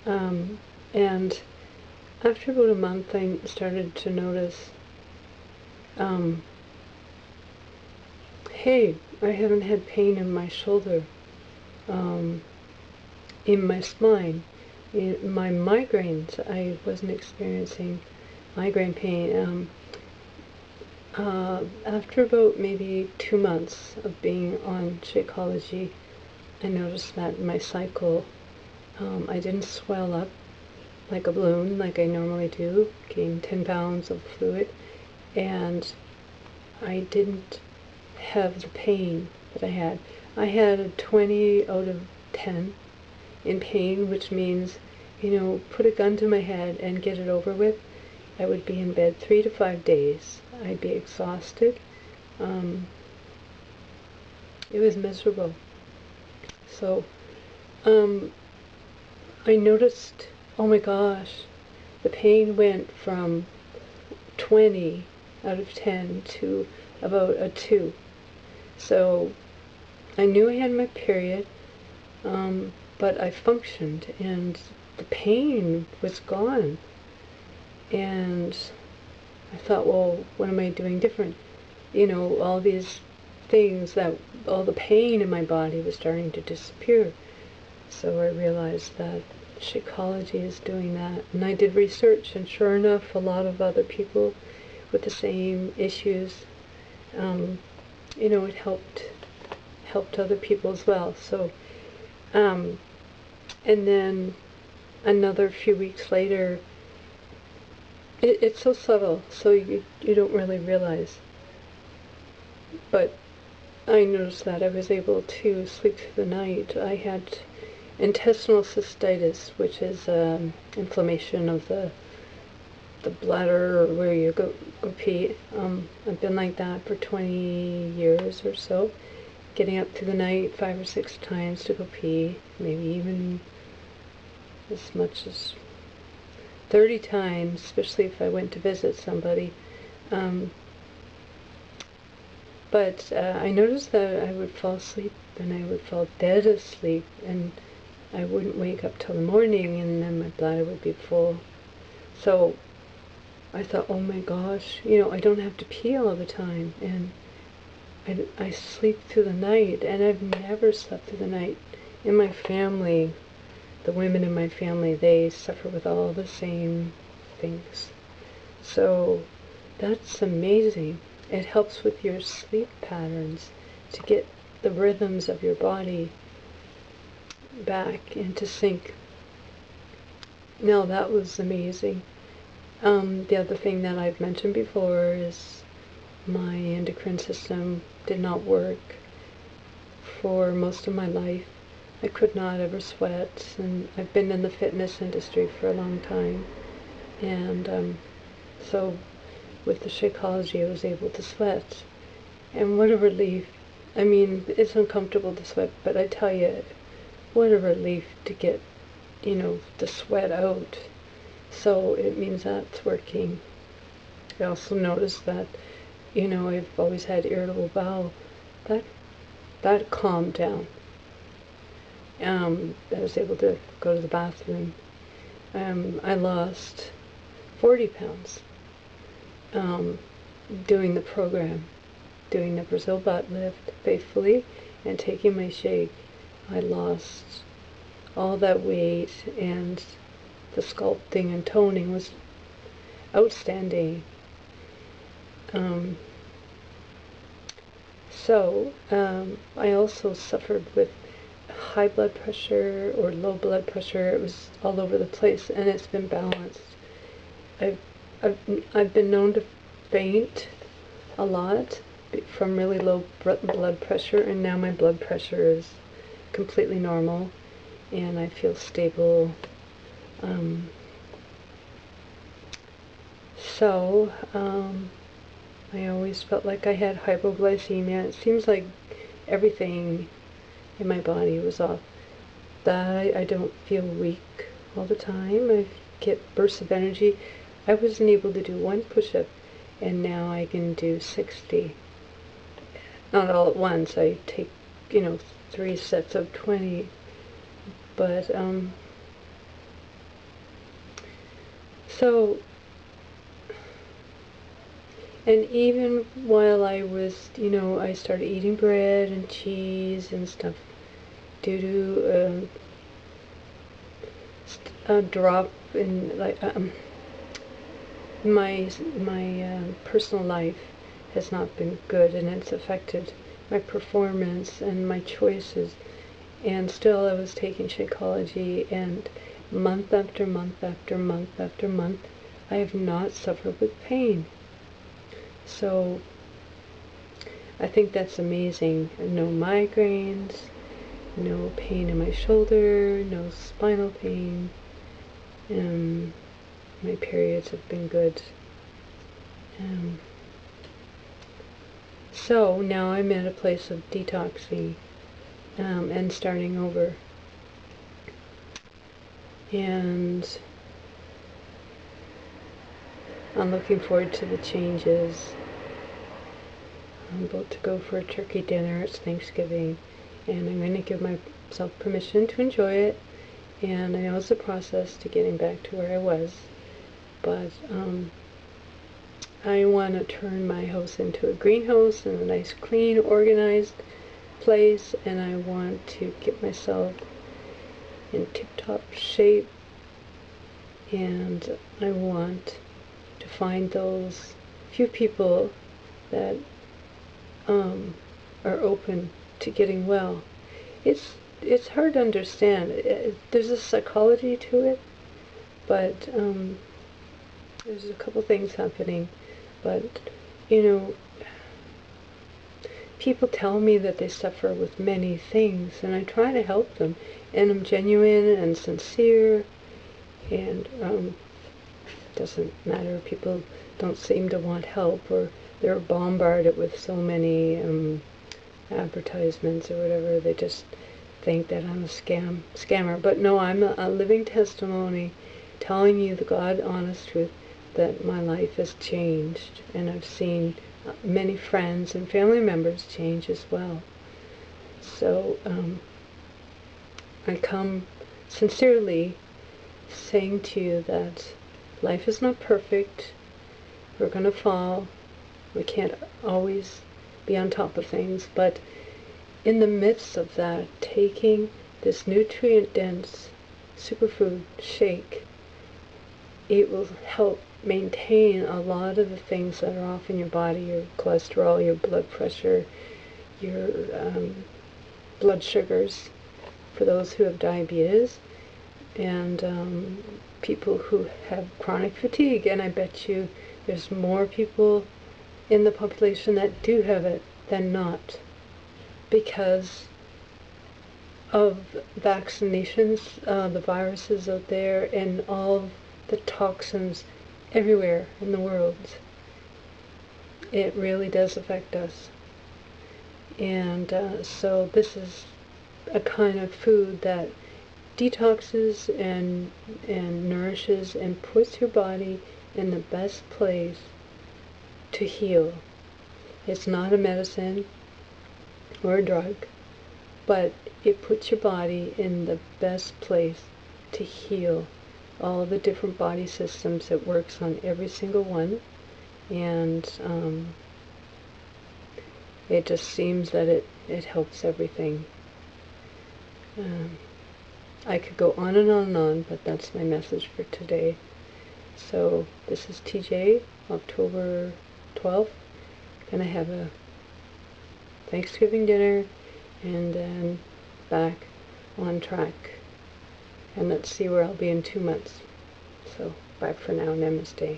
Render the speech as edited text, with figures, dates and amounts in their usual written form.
And after about a month, I started to notice, um, hey, I haven't had pain in my shoulder, um, in my spine, in my migraines. I wasn't experiencing migraine pain. After about maybe 2 months of being on Shakeology, I noticed that my cycle, I didn't swell up like a balloon like I normally do, gain 10 pounds of fluid, and I didn't have the pain that I had. I had a 20 out of 10 in pain, which means, put a gun to my head and get it over with. I would be in bed 3 to 5 days. I'd be exhausted. It was miserable. So, I noticed, oh my gosh, the pain went from 20 out of 10 to about a 2. So I knew I had my period, but I functioned, and the pain was gone. And I thought, well, what am I doing different? All these things all the pain in my body was starting to disappear. So I realized that Shakeology is doing that. And I did research, and sure enough, a lot of other people with the same issues, it helped other people as well. So, and then another few weeks later, it's so subtle, so you don't really realize. But I noticed that I was able to sleep through the night. I had intestinal cystitis, which is inflammation of the bladder, or where you go pee. I've been like that for 20 years or so, getting up through the night 5 or 6 times to go pee, maybe even as much as 30 times, especially if I went to visit somebody. But I noticed that I would fall asleep, and I would fall dead asleep, and I wouldn't wake up till the morning, and then my bladder would be full. So I thought, oh my gosh, I don't have to pee all the time, and I sleep through the night, and I've never slept through the night. In my family, the women in my family, they suffer with all the same things. So that's amazing. It helps with your sleep patterns to get the rhythms of your body back into sync. Now that was amazing. The other thing that I've mentioned before is my endocrine system did not work for most of my life. I could not ever sweat, and I've been in the fitness industry for a long time, and so with the Shakeology I was able to sweat, and what a relief. I mean, it's uncomfortable to sweat, but I tell you, what a relief to get, the sweat out. So it means that's working. I also noticed that, I've always had irritable bowel. That calmed down. I was able to go to the bathroom. I lost 40 pounds doing the program, doing the Brazil butt lift faithfully, and taking my shake. I lost all that weight, and the sculpting and toning was outstanding. I also suffered with high blood pressure or low blood pressure. It was all over the place, and it's been balanced. I've, I've been known to faint a lot from really low blood pressure, and now my blood pressure is completely normal, and I feel stable. I always felt like I had hypoglycemia. It seems like everything in my body was off. That I don't feel weak all the time. I get bursts of energy. I wasn't able to do 1 push-up, and now I can do 60. Not all at once. I take, 3 sets of 20. But So, and even while I was, I started eating bread and cheese and stuff due to a drop in, like, my personal life has not been good, and it's affected my performance and my choices. And still I was taking Shakeology, and month after month after month after month, I have not suffered with pain. So I think that's amazing. No migraines, no pain in my shoulder, no spinal pain. My periods have been good. So now I'm at a place of detoxing and starting over. And I'm looking forward to the changes. I'm about to go for a turkey dinner. It's Thanksgiving, and I'm going to give myself permission to enjoy it. And I know it's a process to getting back to where I was, but I want to turn my house into a greenhouse and a nice, clean, organized place, and I want to get myself in tip-top shape, and I want to find those few people that are open to getting well. It's hard to understand. There's a psychology to it, but there's a couple things happening. But people tell me that they suffer with many things, and I try to help them, and I'm genuine and sincere, and doesn't matter. People don't seem to want help, or they're bombarded with so many advertisements or whatever. They just think that I'm a scammer. But no, I'm a living testimony telling you the God honest truth that my life has changed, and I've seen many friends and family members change as well. So I come sincerely saying to you that life is not perfect. We're going to fall. We can't always be on top of things, but in the midst of that, taking this nutrient-dense superfood shake, it will help maintain a lot of the things that are off in your body, your cholesterol, your blood pressure, your blood sugars, for those who have diabetes, and people who have chronic fatigue. And I bet you there's more people in the population that do have it than not, because of vaccinations, the viruses out there, and all the toxins everywhere in the world. It really does affect us. And so this is a kind of food that detoxes and nourishes and puts your body in the best place to heal. It's not a medicine or a drug, but it puts your body in the best place to heal all the different body systems. It works on every single one, and it just seems that it helps everything. I could go on and on and on, but that's my message for today. So this is TJ, October 12th. Gonna have a Thanksgiving dinner, and then back on track. And let's see where I'll be in 2 months. So bye for now. Namaste.